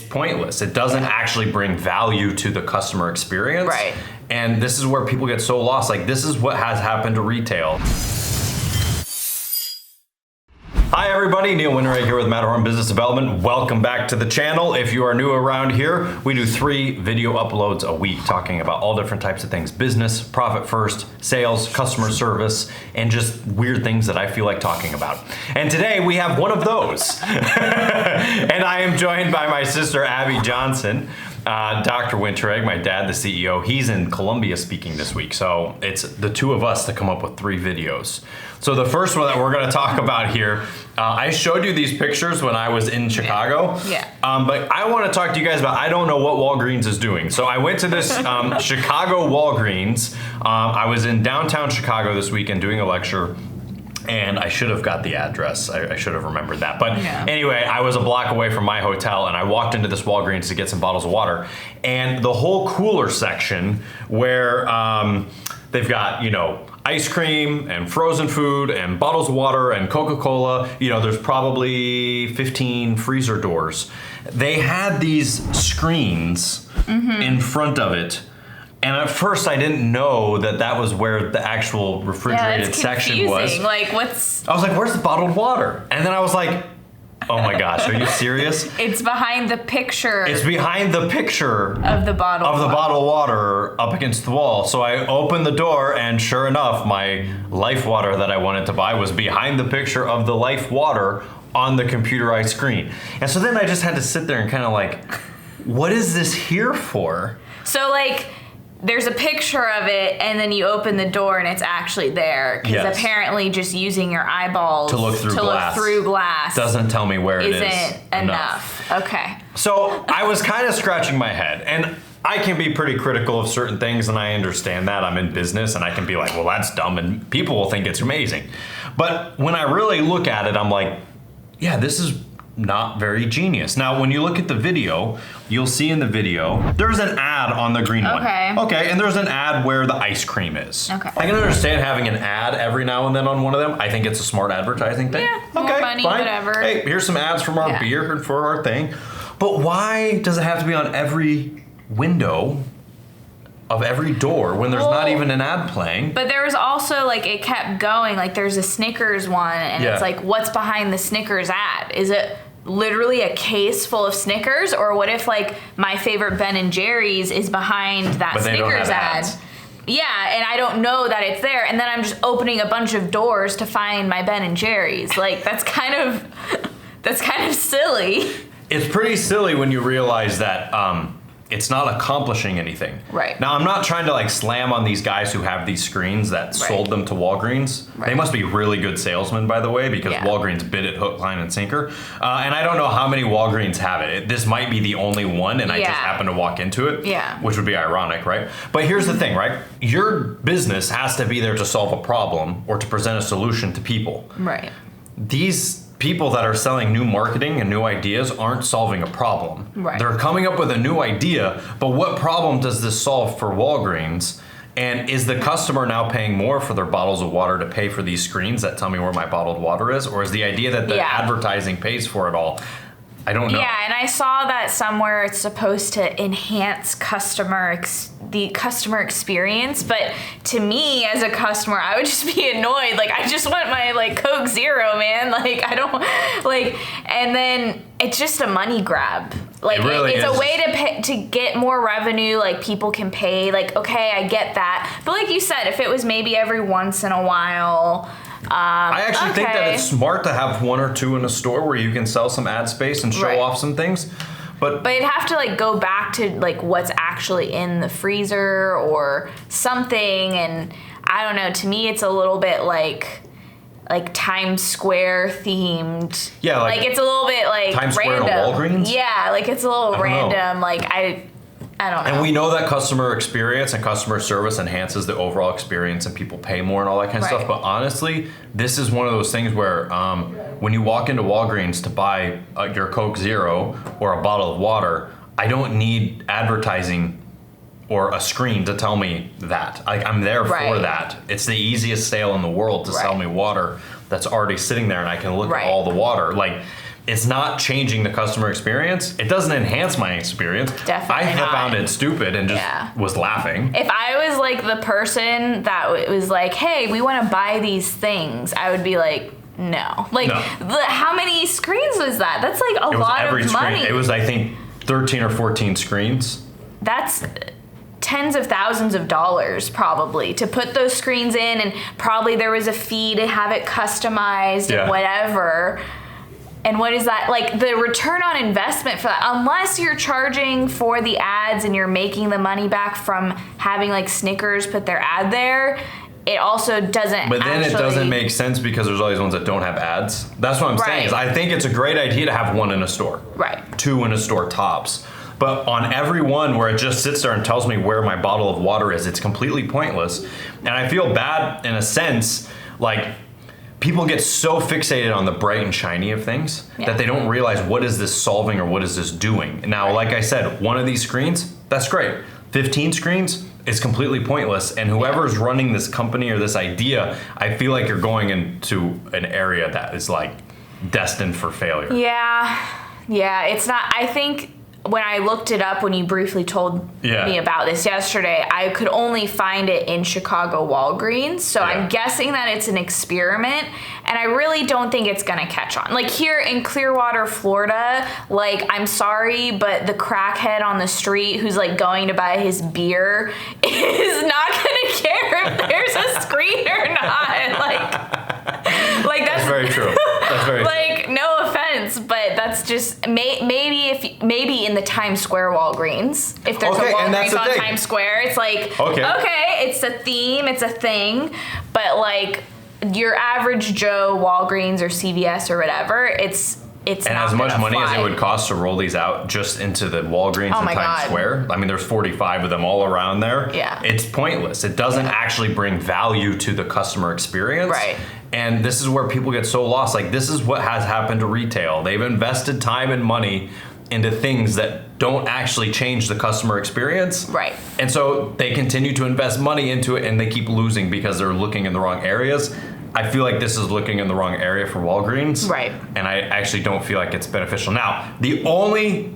pointless. It doesn't actually bring value to the customer experience. Right. And this is where people get so lost. Like, this is what has happened to retail. Hi everybody, Neil Wintereg here with Matterhorn Business Development. Welcome back to the channel. If you are new around here, we do 3 video uploads a week talking about all different types of things: business, profit first, sales, customer service, and just weird things that I feel like talking about. And today we have one of those. And I am joined by my sister, Abby Johnson. Dr. Wintereg, my dad, the CEO, he's in Colombia speaking this week. So it's the two of us to come up with 3 videos. So the first one that we're going to talk about here, I showed you these pictures when I was in Chicago. Yeah. But I want to talk to you guys about, I don't know what Walgreens is doing. So I went to this Chicago Walgreens. I was in downtown Chicago this weekend doing a lecture. And I should have got the address. I should have remembered that. But anyway, I was a block away from my hotel and I walked into this Walgreens to get some bottles of water. And the whole cooler section where they've got, you know, ice cream and frozen food and bottles of water and Coca-Cola, you know, there's probably 15 freezer doors. They had these screens in front of it. And at first, I didn't know that that was where the actual refrigerated section was. Like, what's... I was like, where's the bottled water? And then I was like, oh my gosh, are you serious? It's behind the picture. It's behind the picture of the bottled water up against the wall. So I opened the door, and sure enough, my Life water that I wanted to buy was behind the picture of the Life water on the computerized screen. And so then I just had to sit there and kind of like, what is this here for? So like... there's a picture of it, and then you open the door, and it's actually there. Because apparently, just using your eyeballs to look through glass doesn't tell me where it is isn't enough. Okay. So I was kind of scratching my head, and I can be pretty critical of certain things, and I understand that. I'm in business, and I can be like, well, that's dumb, and people will think it's amazing. But when I really look at it, I'm like, yeah, this is not very genius. Now, when you look at the video, you'll see in the video, there's an ad on the green one. Okay, and there's an ad where the ice cream is. Okay. I can understand having an ad every now and then on one of them. I think it's a smart advertising thing. Yeah, more money, fine. whatever. Hey, here's some ads from our beer and for our thing. But why does it have to be on every window of every door when there's not even an ad playing? But there was also, like, it kept going. Like, there's a Snickers one, and it's like, what's behind the Snickers ad? Is it literally a case full of Snickers, or what if like my favorite Ben and Jerry's is behind that Snickers ad? Yeah, and I don't know that it's there, and then I'm just opening a bunch of doors to find my Ben and Jerry's. Like, that's kind of silly. It's pretty silly when you realize that it's not accomplishing anything. Right. Now, I'm not trying to like slam on these guys who have these screens that sold them to Walgreens. They must be really good salesmen, by the way, because Walgreens bid it hook, line, and sinker. And I don't know how many Walgreens have it. This might be the only one, and I just happened to walk into it, which would be ironic, right? But here's the thing, right? Your business has to be there to solve a problem or to present a solution to people. Right. These people that are selling new marketing and new ideas aren't solving a problem. Right. They're coming up with a new idea, but what problem does this solve for Walgreens? And is the customer now paying more for their bottles of water to pay for these screens that tell me where my bottled water is? Or is the idea that the advertising pays for it all? I don't know. Yeah, and I saw that somewhere it's supposed to enhance the customer experience, but to me as a customer, I would just be annoyed. Like, I just want my like Coke Zero, man. Like, I don't like, and then it's just a money grab. Like, it's a way to get more revenue. Like, people can pay. Like, okay, I get that, but like you said, if it was maybe every once in a while. I actually think that it's smart to have 1 or 2 in a store where you can sell some ad space and show off some things. But it'd have to like go back to like what's actually in the freezer or something, and I don't know. To me, it's a little bit like Times Square themed. Yeah, like it's a little bit like Times random. Square to Walgreens. Yeah, like it's a little random. Like I don't know. And we know that customer experience and customer service enhances the overall experience and people pay more and all that kind of stuff. But honestly, this is one of those things where when you walk into Walgreens to buy your Coke Zero or a bottle of water, I don't need advertising or a screen to tell me that. I'm there for that. It's the easiest sale in the world to sell me water that's already sitting there and I can look at all the water. Like, it's not changing the customer experience. It doesn't enhance my experience. Definitely I not. found it stupid and just was laughing. If I was like the person that was like, hey, we want to buy these things, I would be like, no. Like, how many screens was that? That's like a lot of money. It was, I think, 13 or 14 screens. That's tens of thousands of dollars probably to put those screens in, and probably there was a fee to have it customized and whatever. And what is that? Like, the return on investment for that, unless you're charging for the ads and you're making the money back from having like Snickers put their ad there, it also doesn't. But then it doesn't make sense because there's all these ones that don't have ads. That's what I'm saying. Is I think it's a great idea to have one in a store. Right. 2 in a store tops. But on every one where it just sits there and tells me where my bottle of water is, it's completely pointless. And I feel bad in a sense, like, people get so fixated on the bright and shiny of things that they don't realize what is this solving or what is this doing. Now, like I said, one of these screens, that's great. 15 screens is completely pointless. And whoever's running this company or this idea, I feel like you're going into an area that is like destined for failure. Yeah, it's not, I think when I looked it up, when you briefly told me about this yesterday, I could only find it in Chicago Walgreens. So I'm guessing that it's an experiment, and I really don't think it's gonna catch on. Like, here in Clearwater, Florida, like, I'm sorry, but the crackhead on the street who's like going to buy his beer is not gonna care if there's a screen or not. Like that's very true. That's very like true. No offense, but that's just maybe in the Times Square Walgreens, if there's a Walgreens on Times Square, it's like okay, it's a theme, it's a thing, but like your average Joe Walgreens or CVS or whatever, it's and as much money as it would cost to roll these out just into the Walgreens in Times Square, I mean, there's 45 of them all around there. Yeah. It's pointless. It doesn't actually bring value to the customer experience. Right. And this is where people get so lost. Like, this is what has happened to retail. They've invested time and money into things that don't actually change the customer experience. Right. And so they continue to invest money into it, and they keep losing because they're looking in the wrong areas. I feel like this is looking in the wrong area for Walgreens. Right. And I actually don't feel like it's beneficial. Now, the only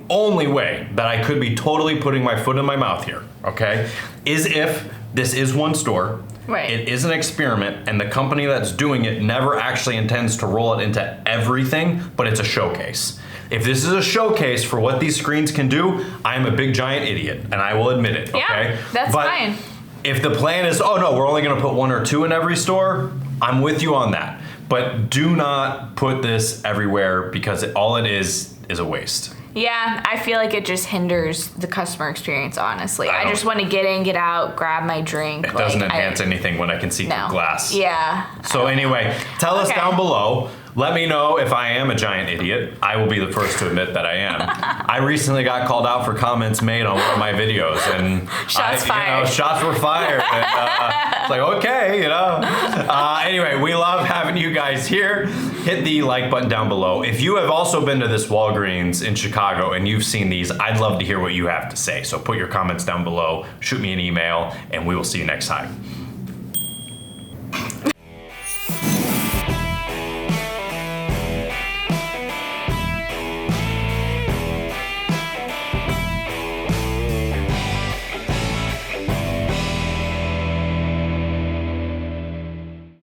way that I could be totally putting my foot in my mouth here, okay, is if this is one store. Right. It is an experiment, and the company that's doing it never actually intends to roll it into everything, but it's a showcase. If this is a showcase for what these screens can do, I am a big giant idiot, and I will admit it, okay? Yeah, that's fine. If the plan is, oh no, we're only gonna put 1 or 2 in every store, I'm with you on that. But do not put this everywhere, because all it is a waste. Yeah, I feel like it just hinders the customer experience, honestly. I just want to get in, get out, grab my drink. It doesn't enhance anything when I can see through glass. Yeah. So anyway, tell us down below. Let me know if I am a giant idiot. I will be the first to admit that I am. I recently got called out for comments made on one of my videos, and shots fired. Shots were fired. And, it's like, okay, Anyway, we love having you guys here. Hit the like button down below. If you have also been to this Walgreens in Chicago and you've seen these, I'd love to hear what you have to say. So put your comments down below, shoot me an email, and we will see you next time.